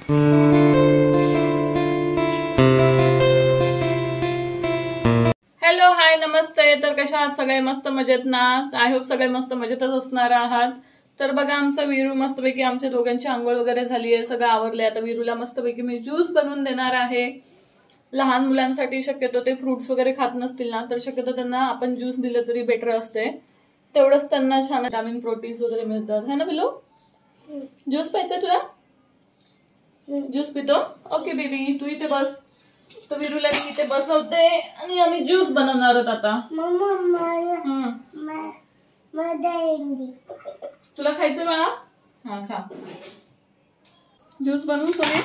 Hello hi नमस्ते. तर कशा आहात सगळे? मस्त मजेत ना? आय होप सगळे मस्त मजेतच असणार आहात. तर बघा आमचा वीरू मस्तपैकी आमच्या दोघांची आंघोळ वगैरे झाली आहे, सगळं आवरलंय. आता वीरूला मस्तपैकी मी ज्यूस बनवून देणार आहे. लहान मुलांसाठी शक्यतो ते फ्रुट्स वगैरे खात नसतील ना, तर शक्यतो त्यांना आपण ज्यूस दिलं तरी बेटर असते. तेवढंच त्यांना छान विटामिन प्रोटीन्स वगैरे मिळतात, है ना बिलू? ज्यूस प्यायचंय तुला? ज्यूस पितो? ओके बेबी, तू इथे बस. तर वीरूला मी इथे बसवते आणि आम्ही ज्यूस बनवणार आहोत आता. तुला खायचं बाळा? हा खा. ज्यूस बनवून सगळे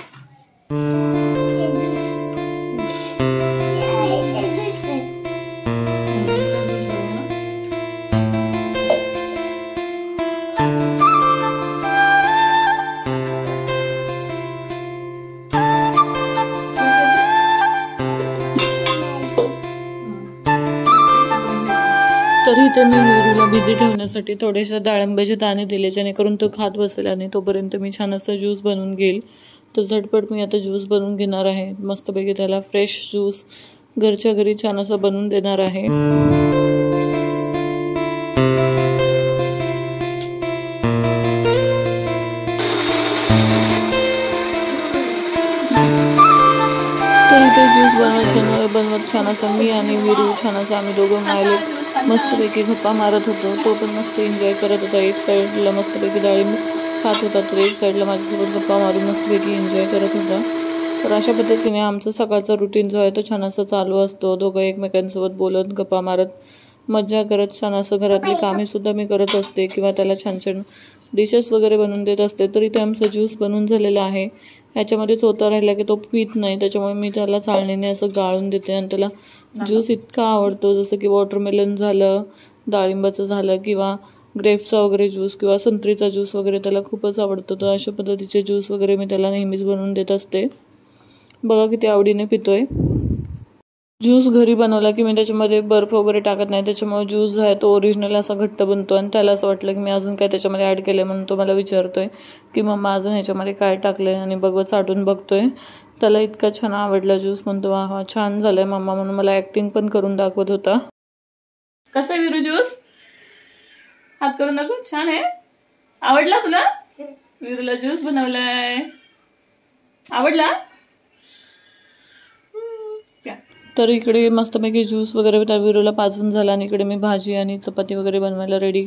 तरी इथे मी वीरूला बिझी ठेवण्यासाठी थोडेसे डाळिंबाचे दाणे दिले, जेणेकरून तो खात बसेल आणि तोपर्यंत मी छान असं ज्यूस बनवून घेईल. तर झटपट मी आता ज्यूस बनवून घेणार आहे. मस्तपैकी त्याला फ्रेश ज्यूस घरच्या घरी छान असं बनवून देणार आहे. तर इथे ज्यूस बनवत छान असं मी आणि वीरू छान असं आम्ही दोघं मायले मस्तपैकी गप्पा मारत होतो. तो पण मस्त एन्जॉय करत होता. एक साईडला मस्तपैकी डाळिंब खात होता, तर एक साईडला माझ्यासोबत गप्पा मारून मस्तपैकी एन्जॉय करत होता. तर अशा पद्धतीने आमचं सकाळचा रुटीन जो आहे तो छान असं चालू असतो. दोघं एकमेकांसोबत बोलत गप्पा मारत मज्जा करत छान असं घरातली कामेसुद्धा मी करत असते किंवा त्याला छान छान डिशेस वगैरे बनवून देत असते. तर इथे आमचं ज्यूस बनवून झालेलं आहे. ह्याच्यामध्येच होता राहिला की तो पीत नाही, त्याच्यामुळे मी त्याला चाळणीने असं गाळून देते आणि त्याला ज्यूस इतका आवडतो. जसं की वॉटरमेलन झालं, डाळिंबाचं झालं किंवा ग्रेप्सचा वगैरे ज्यूस किंवा संत्रीचा ज्यूस वगैरे त्याला खूपच आवडतो. तर अशा पद्धतीचे ज्यूस वगैरे मी त्याला नेहमीच बनवून देत असते. बघा किती आवडीने पितोय. ज्यूस घरी बनवला की मी त्याच्यामध्ये बर्फ वगैरे टाकत नाही, त्याच्यामुळे ज्यूस जो आहे तो ओरिजिनल असा घट्ट बनतो. आणि त्याला असं वाटलं की मी अजून काय त्याच्यामध्ये ॲड केलं, म्हणून तो मला विचारतोय की मम्मा अजून ह्याच्यामध्ये काय टाकलं आहे, आणि बघत चाटून बघतोय. त्याला इतका छान आवडला ज्यूस, म्हणतो वा हा छान झालंय मम्मा, म्हणून मला ॲक्टिंग पण करून दाखवत होता. कसं आहे वीरू ज्यूस? हात करून दाखव. छान आहे? आवडला तुला? वीरूला ज्यूस बनवलाय, आवडला? तर इकडे मस्तपैकी ज्यूस वगैरे त्या वीरूला पाजून झाला आणि इकडे मी भाजी आणि चपाती वगैरे बनवायला रेडी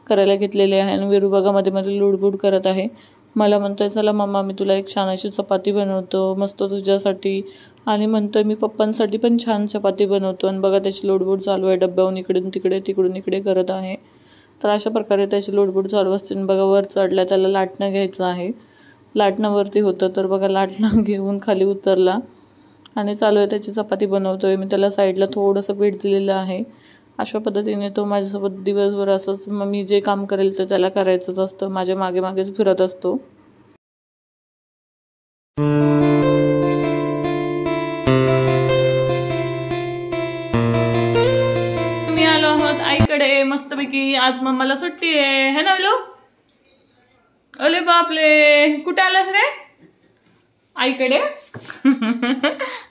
करायला घेतलेली आहे. आणि वीरू बघा मध्ये मध्ये लुडबुड करत आहे. मला म्हणतोय चला मम्मा मी तुला एक छान अशी चपाती बनवतो मस्त तुझ्यासाठी, आणि म्हणतोय मी पप्पांसाठी पण छान चपाती बनवतो. आणि बघा त्याची लुडबुड चालू आहे, डब्याहून इकडून तिकडे तिकडून इकडे करत आहे. तर अशा प्रकारे त्याची लुडबुड चालू असते. बघा वर चढला, त्याला लाटणं घ्यायचं आहे. लाटणावरती होतं, तर बघा लाटणं घेऊन खाली उतरला आणि चालू आहे त्याची चपाती बनवतोय. मी त्याला साईडला थोडंसं पीठ दिलेलं आहे. अशा पद्धतीने तो माझ्यासोबत दिवसभर असंच मी जे काम करेल तर त्याला करायचंच असतं, माझ्या मागे मागेच फिरत असतो. मी आलो आहोत आईकडे मस्तपैकी. आज मम्माला सुट्टी आहे, है ना लो? अरे बापले, कुठे आलास रे? आईकडे.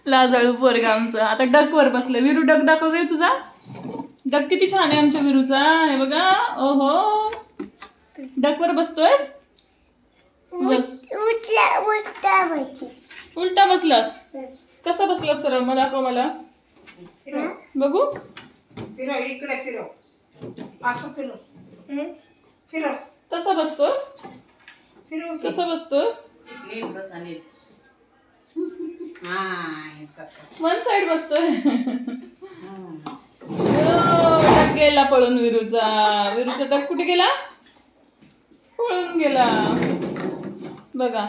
लाजाळू पोरगा आमचं. आता डकवर बसलं. वीरू डक दाखवतोय तुझा. डक किती छान आहे आमच्या वीरूचा, हे बघा. ओहो, डकवर बसतोयस? बस. उलटा बसलास? कसा बसलास सर? मग दाखव मला बघू. इकडे फिरव, असं फिरव, फिरव. तसा बसतोस? कसा बसतोस? वन साइड बसतोय. डक गेला पळून वीरूचा. वीरूचा डक कुठे गेला? पळून गेला बघा.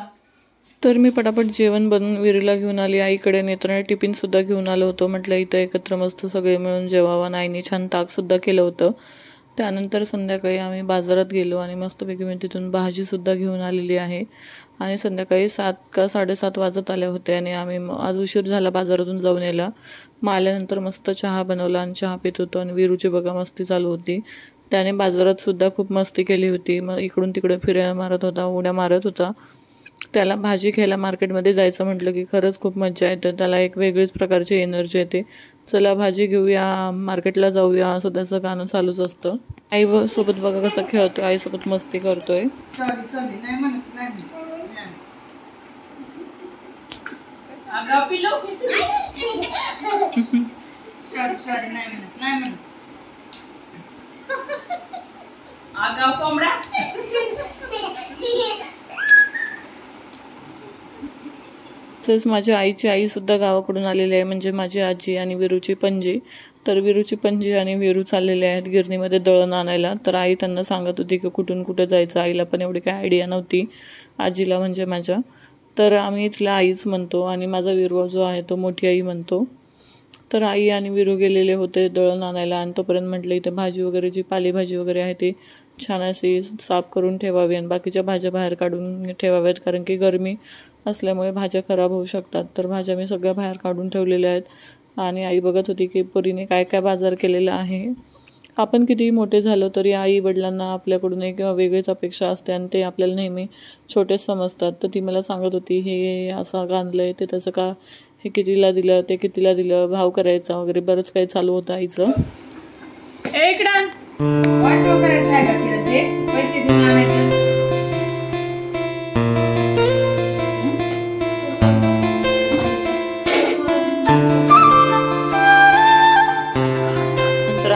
तर मी पटापट जेवण बनवून वीरूला घेऊन आली आईकडे. नेत्राने टिफिन सुद्धा घेऊन आलो होतो. म्हटलं इथं एकत्र मस्त सगळे मिळून जेवावं. आईने छान ताक सुद्धा केलं होतं. त्यानंतर संध्याकाळी आम्ही बाजारात गेलो आणि मस्तपैकी मी तिथून भाजीसुद्धा घेऊन आलेली आहे. आणि संध्याकाळी 7 का 7:30 वाजत आले होते आणि आम्ही आज उशीर झाला बाजारातून जाऊन यायला. मग आल्यानंतर मस्त चहा बनवला आणि चहा पित होतो. आणि वीरूची बघा मस्ती चालू होती. त्याने बाजारात सुद्धा खूप मस्ती केली होती. मग इकडून तिकडे फिरायला मारत होता, उड्या मारत होता. त्याला भाजी घ्यायला मार्केटमध्ये जायचं म्हटलं की खरंच खूप मजा येते, त्याला एक वेगळीच प्रकारची एनर्जी येते. चला भाजी घेऊया, मार्केटला जाऊया, असं त्याचं गाणं चालूच असतं. आई सोबत बघा कसं खेळतोय, आईसोबत मस्ती करतोय. तसेच माझ्या आईची आई सुद्धा गावाकडून आलेली आहे, म्हणजे माझी आजी आणि विरूची पणजी. तर विरूची पणजी आणि विरू चाललेले आहेत गिरणीमध्ये दळण आणायला. तर आई त्यांना सांगत होती की कुठून कुठं जायचं. आईला पण एवढी काय आयडिया नव्हती, आजीला म्हणजे माझ्या. तर आम्ही तिला आईच म्हणतो आणि माझा विरू जो आहे तो मोठी आई म्हणतो. तर आई आणि विरू गेलेले होते दळण आणायला आणि तोपर्यंत म्हटलं इथे भाजी वगैरे, जी पालेभाजी वगैरे आहे ती छान अशी साफ करून ठेवावी आणि बाकीच्या भाज्या बाहेर काढून ठेवाव्यात, कारण की गरमी असल्यामुळे भाज्या खराब होऊ शकतात. तर भाज्या मी सगळ्या बाहेर काढून ठेवलेल्या आहेत आणि आई बघत होती की परीने काय काय बाजार केलेला आहे. आपण कितीही मोठे झालो तरी आई वडिलांना आपल्याकडून एक वेगळीच अपेक्षा असते आणि ते आपल्याला नेहमी छोटेच समजतात. तर ती मला सांगत होती हे असं आणलं आहे, ते तसं का, हे कितीला दिलं, ते कितीला दिलं, भाव करायचा वगैरे बरंच काही चालू होतं आईचं.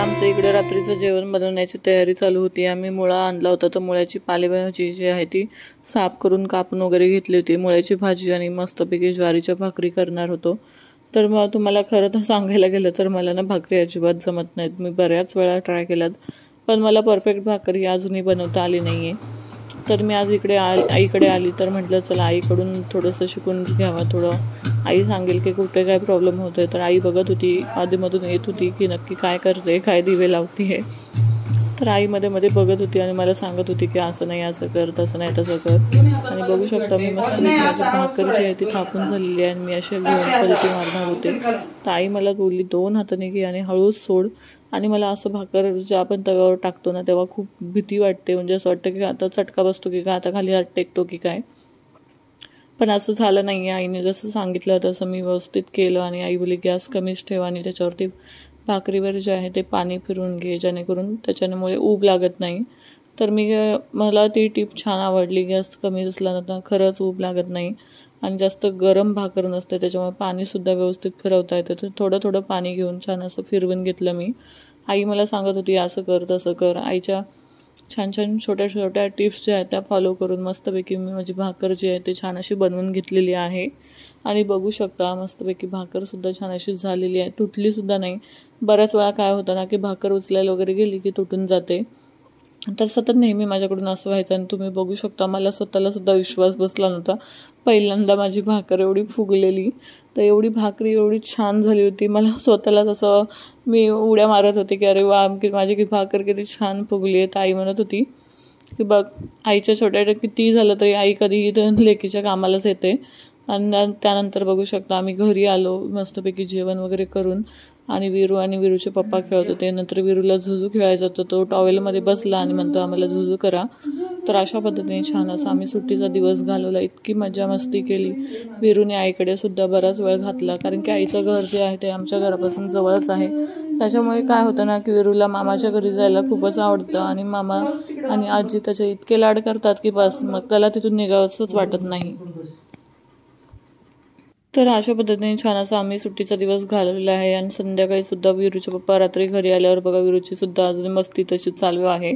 आमचं इकडे रात्रीचं जेवण बनवण्याची तयारी चालू होती. आम्ही मुळा आणला होता, तर मुळ्याची पालेभाजी जी आहे ती साफ करून कापून वगैरे घेतली होती. मुळ्याची भाजी आणि मस्तपैकी ज्वारीच्या भाकरी करणार होतो. तर मग तुम्हाला खरं तर सांगायला गेलं तर मला ना भाकरी अजिबात जमत नाहीत. मी बऱ्याच वेळा ट्राय केल्यात, पण मला परफेक्ट भाकरी अजूनही बनवता आली नाही आहे. तर मी आज इकडे आईकडे आली तर म्हटलं चला आईकडून थोडंसं शिकून घ्यावं, थोडं आई सांगेल की कुठे काय प्रॉब्लेम होतोय. तर आई बघत होती, आधीमधून येत होती की नक्की काय करते, काय दिवे लावती आहे. तर आई मध्ये मध्ये बघत होती आणि मला सांगत होती की असं नाही, असं कर, तसं नाही, तसं कर. आणि बघू शकता मी मस्त माझी भाकर जी आहे ती थापून झालेली आहे आणि मी असे घेऊन पलटी मारणार होते. तर आई मला बोलली 2 हाताने घे आणि हळूच सोड. आणि मला असं भाकर जे आपण तव्यावर टाकतो ना तेव्हा खूप भीती वाटते, म्हणजे असं वाटतं की आता चटका बसतो की काय, आता खाली हात टेकतो की काय. पण असं झालं नाही आहे. आईने जसं सांगितलं तसं मी व्यवस्थित केलं आणि आई बोलली गॅस कमीच ठेवा आणि त्याच्यावरती भाकरीवर जे आहे ते पाणी फिरून घे, जेणेकरून त्याच्यामुळे ऊब लागत नाही. तर मला ती टीप छान आवडली. गॅस कमी असला ना खरंच ऊब लागत नाही आणि जास्त गरम भाकर नसते, त्याच्यामुळे पाणीसुद्धा व्यवस्थित फिरवता येतं. तर थोडं थोडं पाणी घेऊन छान असं फिरवून घेतलं मी. आई मला सांगत होती असं कर, तसं कर. आईच्या छान छान छोट्या छोट्या टिप्स ज्या आहेत त्या फॉलो करून मस्तपैकी मी माझी भाकर जी आहे ते छान अशी बनवून घेतलेली आहे. आणि बघू शकता मस्तपैकी भाकरसुद्धा छान अशी झालेली आहे, तुटलीसुद्धा नाही. बऱ्याच वेळा काय होतं ना की भाकर उचलायला वगैरे गेली की तुटून जाते. तर सतत नेहमी माझ्याकडून असं व्हायचं आणि तुम्ही बघू शकता मला स्वतःलासुद्धा विश्वास बसला नव्हता. पहिल्यांदा माझी भाकर एवढी फुगलेली, तर एवढी भाकरी एवढी छान झाली होती. मला स्वतःलाच असं मी उड्या मारत होते की अरे वा, माझी की भाकर किती छान फुगली आहे. तर आई म्हणत होती की बघ, आईच्या छोट्या किती झालं तरी आई कधीही लेकीच्या कामालाच येते. आणि त्यानंतर बघू शकता आम्ही घरी आलो मस्तपैकी जेवण वगैरे करून आणि विरूचे पप्पा खेळत होते. नंतर विरूला झुजू खेळायचा होता, तो टॉवेलमध्ये बसला आणि म्हणतो आम्हाला झुजू करा. तर अशा पद्धतीने छान असा आम्ही सुट्टीचा दिवस घालवला. इतकी मजा मस्ती केली. विरूने आईकडे सुद्धा बराच वेळ घातला, कारण की आईचं घर जे आहे ते आमच्या घरापासून जवळच आहे. त्याच्यामुळे काय होतं ना की विरूला मामाच्या घरी जायला खूपच आवडतं आणि मामा आणि आजी त्याचे इतके लाड करतात की बस मग त्याला तिथून निघावंसंच वाटत नाही. तर अशा पद्धतीने छान असं आम्ही सुट्टीचा दिवस घालवलेला आहे. आणि संध्याकाळी सुद्धा विरूचे पप्पा रात्री घरी आल्यावर बघा विरूची सुद्धा अजून मस्ती तशी चालू आहे.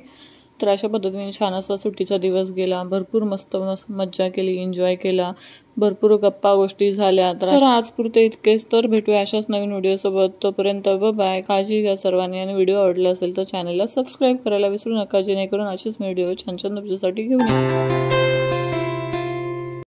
तर अशा पद्धतीने छान असा सुट्टीचा दिवस गेला. भरपूर मस्त मज्जा केली, एन्जॉय केला, भरपूर गप्पा गोष्टी झाल्या. तर आज पुरते इतकेच. तर भेटूया अशाच नवीन व्हिडिओसोबत. तोपर्यंत बाय, काळजी घ्या सर्वांनी. आणि व्हिडिओ आवडला असेल तर चॅनलला सबस्क्राईब करायला विसरू नका, जेणेकरून असेच व्हिडिओ छान छान तुमच्यासाठी घेऊन येईल.